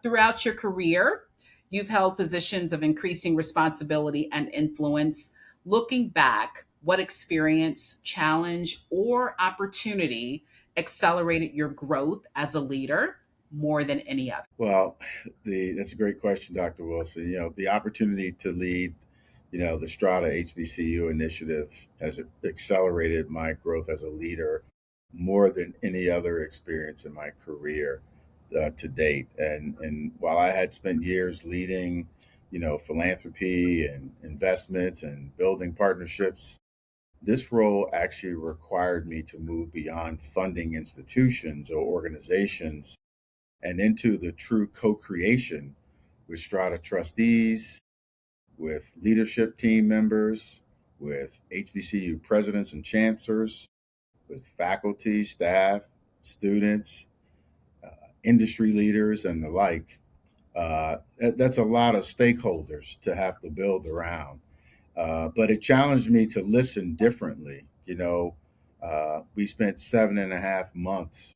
Throughout your career, you've held positions of increasing responsibility and influence. Looking back, what experience, challenge, or opportunity accelerated your growth as a leader more than any other? Well, that's a great question, Dr. Wilson. The opportunity to lead, the Strada HBCU initiative has accelerated my growth as a leader more than any other experience in my career to date. And while I had spent years leading, philanthropy and investments and building partnerships, this role actually required me to move beyond funding institutions or organizations and into the true co creation with Strata trustees, with leadership team members, with HBCU presidents and chancellors, with faculty, staff, students, industry leaders, and the like. That's a lot of stakeholders to have to build around. But it challenged me to listen differently. We spent 7.5 months,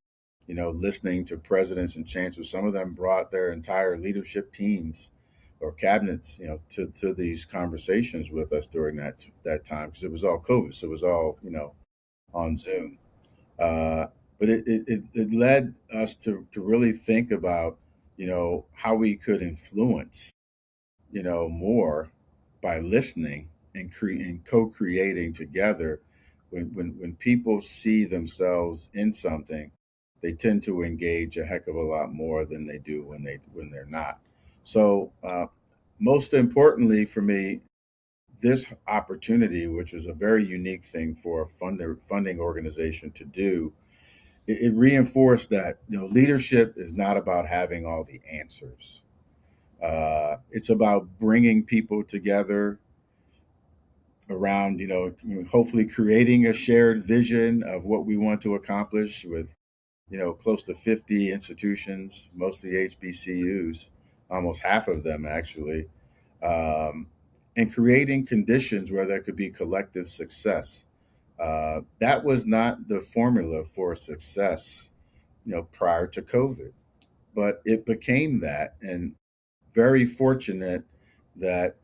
listening to presidents and chancellors. Some of them brought their entire leadership teams or cabinets, to these conversations with us during that time because it was all COVID, so it was all on Zoom. Uh, but it led us to really think about how we could influence more by listening and co-creating together. When people see themselves in something, they tend to engage a heck of a lot more than they do when they're not. So most importantly for me, this opportunity, which was a very unique thing for a funding organization to do, it reinforced that leadership is not about having all the answers. It's about bringing people together around, hopefully creating a shared vision of what we want to accomplish with, close to 50 institutions, mostly HBCUs, almost half of them actually, um, and creating conditions where there could be collective success. That was not the formula for success, prior to COVID, but it became that. And very fortunate that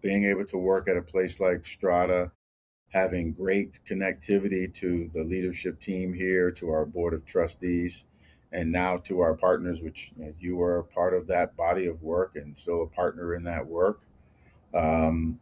being able to work at a place like Strata, having great connectivity to the leadership team here, to our board of trustees, and now to our partners, which you were a part of that body of work and still a partner in that work. Um,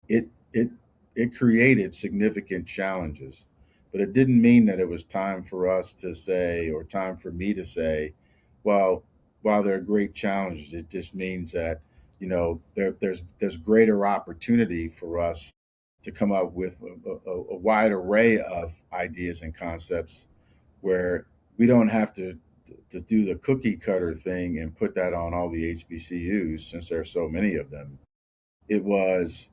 it it it created significant challenges, but it didn't mean that it was time for us to say or time for me to say, well, while there are great challenges, it just means that there's greater opportunity for us to come up with a wide array of ideas and concepts where we don't have to do the cookie cutter thing and put that on all the HBCUs since there are so many of them. It was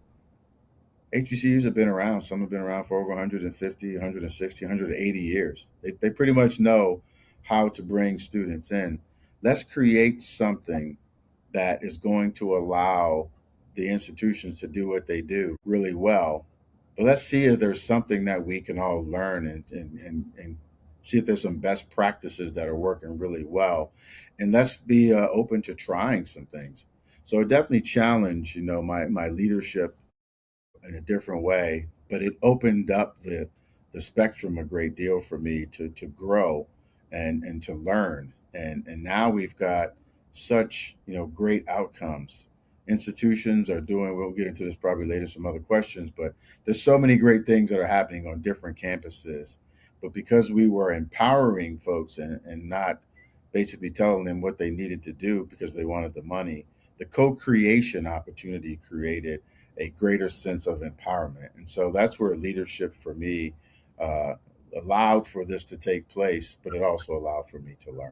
HBCUs have been around. Some have been around for over 150, 160, 180 years. They pretty much know how to bring students in. Let's create something that is going to allow the institutions to do what they do really well. But let's see if there's something that we can all learn and see if there's some best practices that are working really well. And let's be open to trying some things. So it definitely challenged, my leadership in a different way, but it opened up the spectrum a great deal for me to grow and to learn. And now we've got such great outcomes. Institutions are doing. We'll get into this probably later, some other questions, but there's so many great things that are happening on different campuses. But because we were empowering folks and not basically telling them what they needed to do because they wanted the money, the co-creation opportunity created a greater sense of empowerment. And so that's where leadership for me uh, allowed for this to take place, but it also allowed for me to learn.